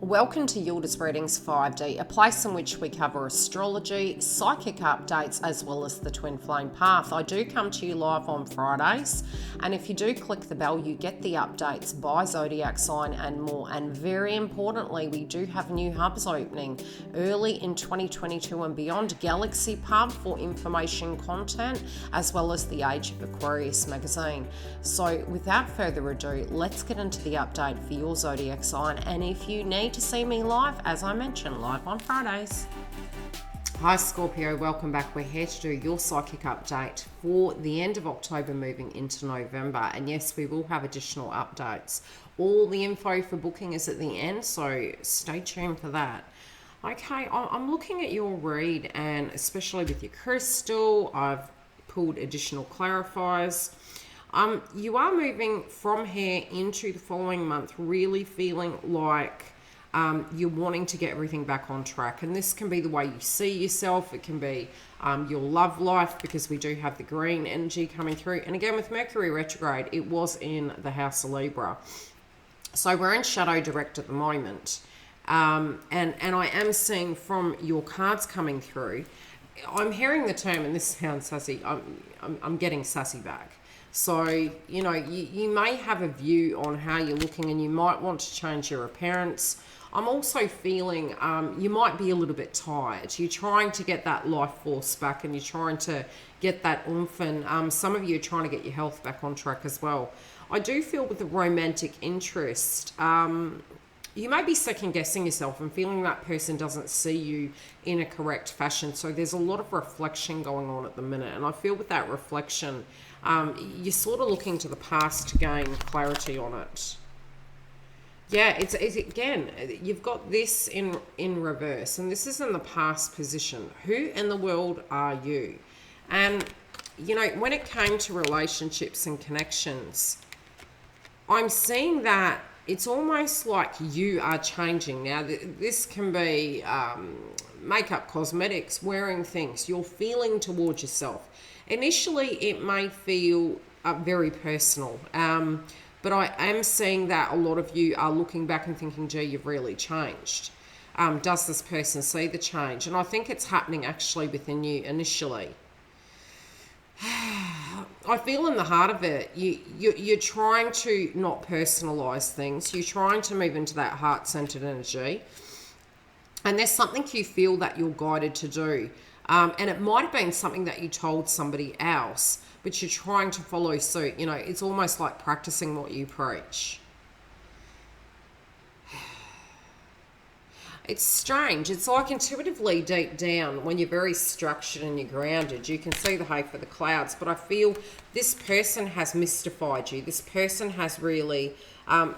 Welcome to YILDIZ Readings 5D, a place in which we cover astrology, psychic updates, as well as the twin flame path. I do come to you live on Fridays, and if you do click the bell, you get the updates by zodiac sign and more. And very importantly, we do have new hubs opening early in 2022 and beyond. Galaxy Pub for information content, as well as the Age of Aquarius magazine. So without further ado, let's get into the update for your zodiac sign. And if you need to see me live, as I mentioned, live on Fridays. Hi Scorpio, welcome back. We're here to do your psychic update for the end of October moving into November. And yes, we will have additional updates. All the info for booking is at the end, so stay tuned for that. Okay, I'm looking at your read, and especially with your crystal, I've pulled additional clarifiers. You are moving from here into the following month really feeling like you're wanting to get everything back on track, and this can be the way you see yourself. It can be your love life, because we do have the green energy coming through, and again with Mercury retrograde, it was in the house of Libra, so we're in shadow direct at the moment, and I am seeing from your cards coming through, I'm hearing the term, and this sounds sassy, I'm getting sassy back. So, you know, you may have a view on how you're looking, and you might want to change your appearance. I'm also feeling you might be a little bit tired. You're trying to get that life force back, and you're trying to get that oomph, and some of you are trying to get your health back on track as well. I do feel with the romantic interest, you may be second guessing yourself and feeling that person doesn't see you in a correct fashion. So there's a lot of reflection going on at the minute, and I feel with that reflection, you're sort of looking to the past to gain clarity on it. Yeah, it's again, you've got this in reverse, and this is in the past position. Who in the world are you? And, you know, when it came to relationships and connections, I'm seeing that it's almost like you are changing. Now, this can be makeup, cosmetics, wearing things, you're feeling towards yourself. Initially, it may feel very personal, but I am seeing that a lot of you are looking back and thinking, gee, you've really changed. Does this person see the change? And I think it's happening actually within you initially. I feel in the heart of it, you're trying to not personalize things. You're trying to move into that heart-centered energy. And there's something you feel that you're guided to do. And it might have been something that you told somebody else, but you're trying to follow suit. You know, it's almost like practicing what you preach. It's strange. It's like intuitively deep down, when you're very structured and you're grounded, you can see the hay for the clouds. But I feel this person has mystified you. This person has really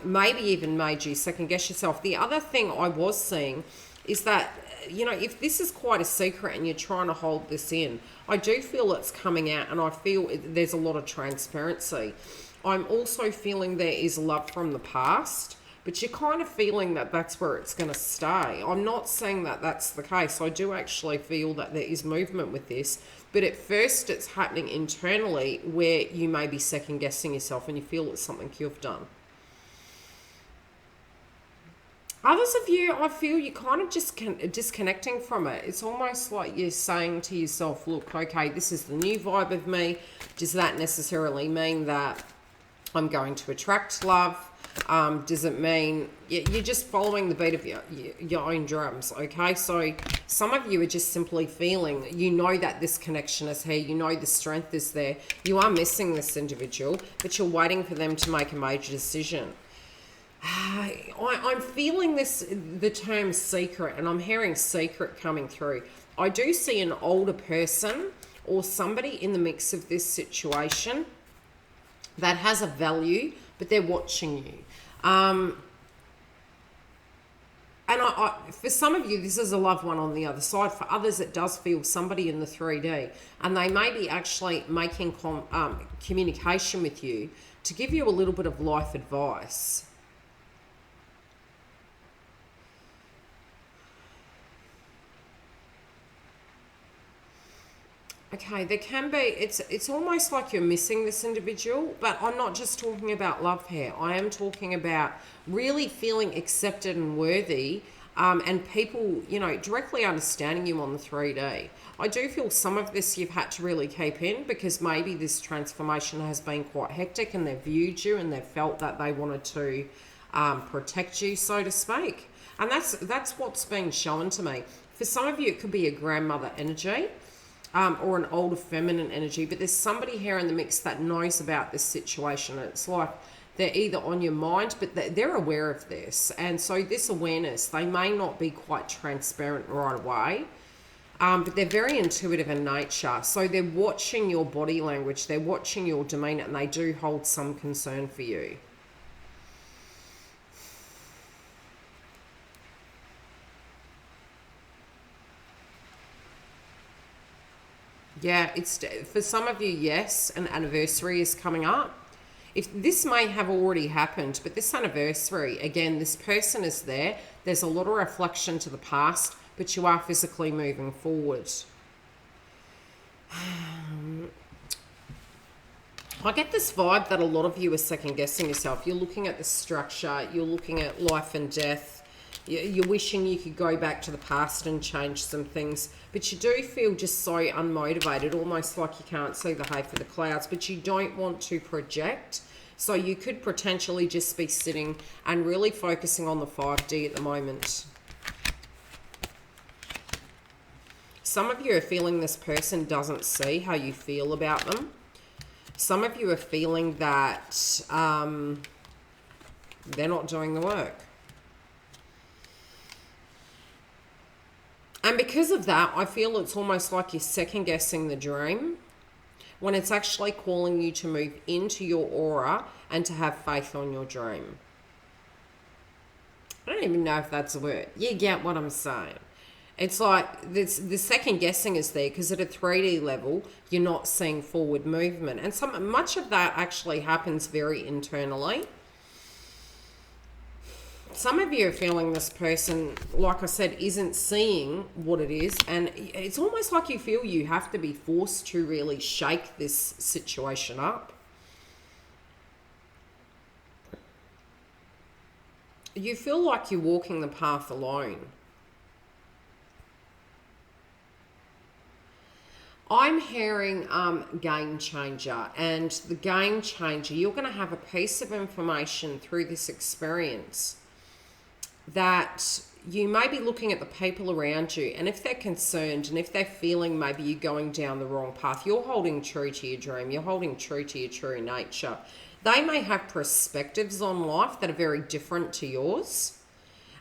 maybe even made you second guess yourself. The other thing I was seeing is that, you know, if this is quite a secret and you're trying to hold this in, I do feel it's coming out, and I feel there's a lot of transparency. I'm also feeling there is love from the past, but you're kind of feeling that that's where it's going to stay. I'm not saying that that's the case. I do actually feel that there is movement with this, but at first it's happening internally, where you may be second guessing yourself and you feel it's something you've done. Others of you, I feel you kind of just disconnecting from it. It's almost like you're saying to yourself, look, okay, this is the new vibe of me. Does that necessarily mean that I'm going to attract love? Does it mean you're just following the beat of your own drums? Okay, so some of you are just simply feeling, you know, that this connection is here, you know the strength is there, you are missing this individual, but you're waiting for them to make a major decision. I'm feeling the term secret, and I'm hearing secret coming through. I do see an older person or somebody in the mix of this situation that has a value, but they're watching you. And for some of you, this is a loved one on the other side. For others, it does feel somebody in the 3D, and they may be actually making communication with you to give you a little bit of life advice. Okay, there can be, it's almost like you're missing this individual, but I'm not just talking about love here. I am talking about really feeling accepted and worthy, and people, you know, directly understanding you on the 3D. I do feel some of this you've had to really keep in because maybe this transformation has been quite hectic and they've viewed you and they've felt that they wanted to protect you, so to speak. And that's what's been shown to me. For some of you, it could be a grandmother energy. Or an older feminine energy, but there's somebody here in the mix that knows about this situation. And it's like they're either on your mind, but they're aware of this. And so this awareness, they may not be quite transparent right away, but they're very intuitive in nature. So they're watching your body language, they're watching your demeanor, and they do hold some concern for you. Yeah, it's for some of you, yes, an anniversary is coming up. If this may have already happened, but this anniversary, again, this person is there. There's a lot of reflection to the past, but you are physically moving forward. I get this vibe that a lot of you are second guessing yourself. You're looking at the structure, you're looking at life and death. You're wishing you could go back to the past and change some things, but you do feel just so unmotivated, almost like you can't see the hay for the clouds, but you don't want to project. So you could potentially just be sitting and really focusing on the 5D at the moment. Some of you are feeling this person doesn't see how you feel about them. Some of you are feeling that they're not doing the work. And because of that, I feel it's almost like you're second guessing the dream when it's actually calling you to move into your aura and to have faith on your dream. I don't even know if that's a word. You get what I'm saying. It's like this, the second guessing is there because at a 3D level, you're not seeing forward movement. And much of that actually happens very internally. Some of you are feeling this person, like I said, isn't seeing what it is. And it's almost like you feel you have to be forced to really shake this situation up. You feel like you're walking the path alone. I'm hearing game changer, and the game changer, you're going to have a piece of information through this experience that you may be looking at the people around you, and if they're concerned and if they're feeling maybe you're going down the wrong path, you're holding true to your dream, you're holding true to your true nature. They may have perspectives on life that are very different to yours.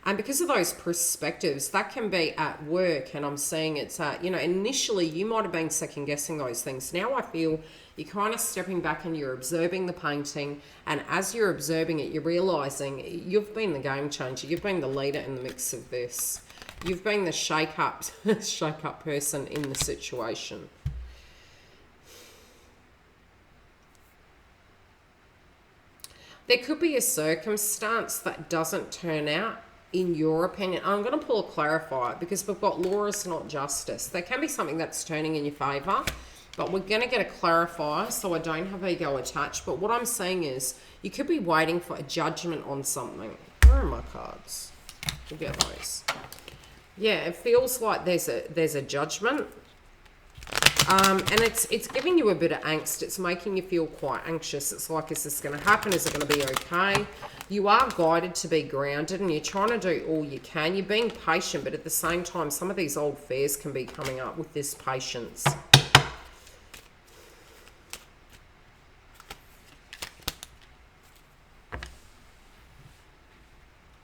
And because of those perspectives, that can be at work, and I'm seeing it's at, initially you might have been second guessing those things. Now I feel you're kind of stepping back and you're observing the painting, and as you're observing it, you're realizing you've been the game changer. You've been the leader in the mix of this. You've been the shake up person in the situation. There could be a circumstance that doesn't turn out in your opinion. I'm going to pull a clarifier because we've got law is not justice. There can be something that's turning in your favour, but we're going to get a clarifier so I don't have ego attached. But what I'm saying is you could be waiting for a judgment on something. Where are my cards? We'll get those. Yeah, it feels like there's a judgment. And it's giving you a bit of angst. It's making you feel quite anxious. It's like, is this going to happen? Is it going to be okay? You are guided to be grounded and you're trying to do all you can. You're being patient, but at the same time, some of these old fears can be coming up with this patience.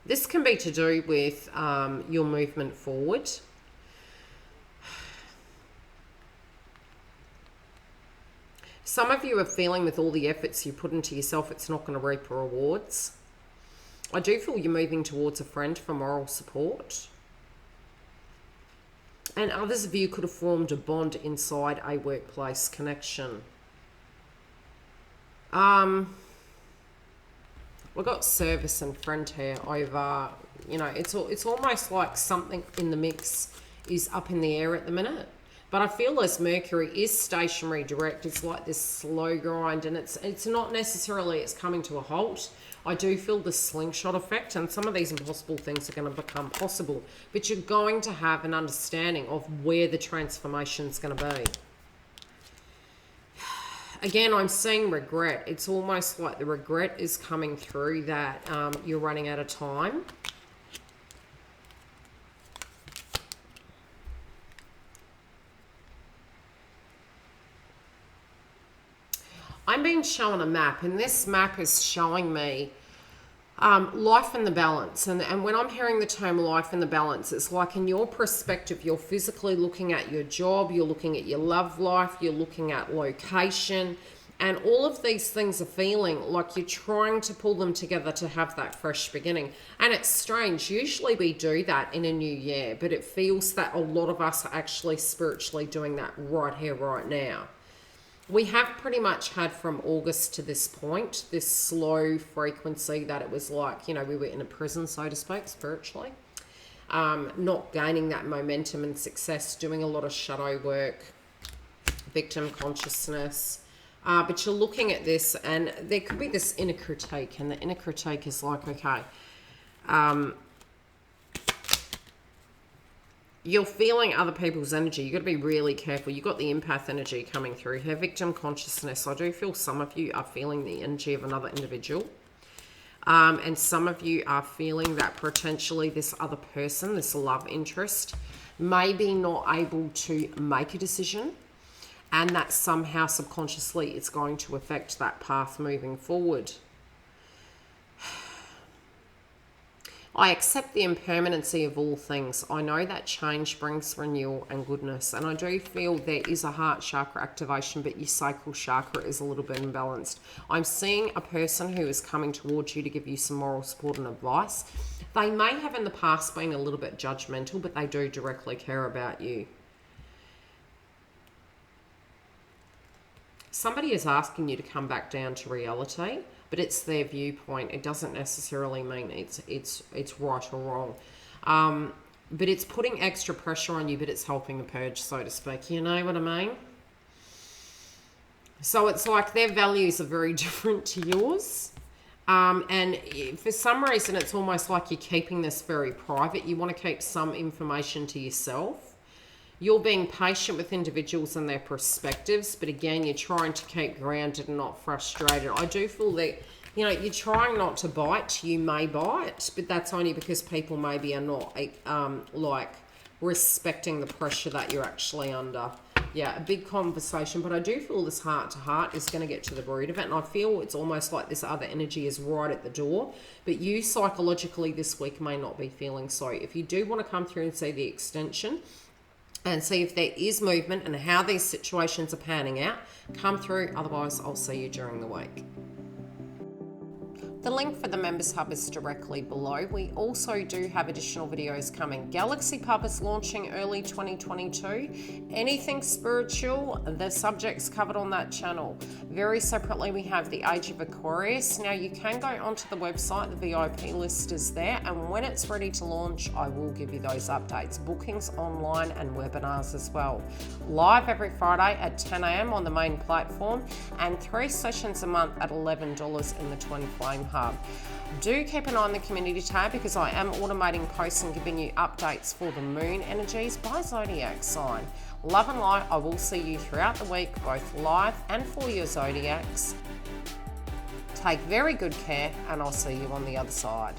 This can be to do with your movement forward. Some of you are feeling with all the efforts you put into yourself, it's not going to reap rewards. I do feel you're moving towards a friend for moral support. And others of you could have formed a bond inside a workplace connection. We've got service and friend here over, it's almost like something in the mix is up in the air at the minute. But I feel as Mercury is stationary direct, it's like this slow grind, and it's not necessarily it's coming to a halt. I do feel the slingshot effect, and some of these impossible things are going to become possible. But you're going to have an understanding of where the transformation is going to be. Again, I'm seeing regret. It's almost like the regret is coming through that you're running out of time. I'm being shown a map, and this map is showing me life in the balance. And when I'm hearing the term life in the balance, it's like in your perspective, you're physically looking at your job, you're looking at your love life, you're looking at location, and all of these things are feeling like you're trying to pull them together to have that fresh beginning. And it's strange. Usually we do that in a new year, but it feels that a lot of us are actually spiritually doing that right here, right now. We have pretty much had from August to this point, this slow frequency that it was like, you know, we were in a prison, so to speak, spiritually. Not gaining that momentum and success, doing a lot of shadow work, victim consciousness. But you're looking at this, and there could be this inner critique, and the inner critique is like, okay, you're feeling other people's energy. You've got to be really careful. You've got the empath energy coming through here. Victim consciousness. I do feel some of you are feeling the energy of another individual. And some of you are feeling that potentially this other person, this love interest, may be not able to make a decision. And that somehow subconsciously it's going to affect that path moving forward. I accept the impermanency of all things. I know that change brings renewal and goodness. And I do feel there is a heart chakra activation, but your sacral chakra is a little bit imbalanced. I'm seeing a person who is coming towards you to give you some moral support and advice. They may have in the past been a little bit judgmental, but they do directly care about you. Somebody is asking you to come back down to reality, but it's their viewpoint. It doesn't necessarily mean it's right or wrong. But it's putting extra pressure on you, but it's helping the purge, so to speak. You know what I mean? So it's like their values are very different to yours. And for some reason, it's almost like you're keeping this very private. You want to keep some information to yourself. You're being patient with individuals and their perspectives, but again, you're trying to keep grounded and not frustrated. I do feel that, you know, you're trying not to bite. You may bite, but that's only because people maybe are not like respecting the pressure that you're actually under. Yeah, a big conversation, but I do feel this heart to heart is going to get to the root of it, and I feel it's almost like this other energy is right at the door, but you psychologically this week may not be feeling so. If you do want to come through and see the extension, and see if there is movement and how these situations are panning out, come through. Otherwise, I'll see you during the week. The link for the Members Hub is directly below. We also do have additional videos coming. Galaxy Pub is launching early 2022. Anything spiritual, the subjects covered on that channel. Very separately, we have the Age of Aquarius. Now, you can go onto the website. The VIP list is there. And when it's ready to launch, I will give you those updates. Bookings online and webinars as well. Live every Friday at 10 a.m. on the main platform. And 3 sessions a month at $11 in the Twin Flame Hub. Do keep an eye on the community tab because I am automating posts and giving you updates for the moon energies by zodiac sign. Love and light. I will see you throughout the week, both live and for your zodiacs. Take very good care, and I'll see you on the other side.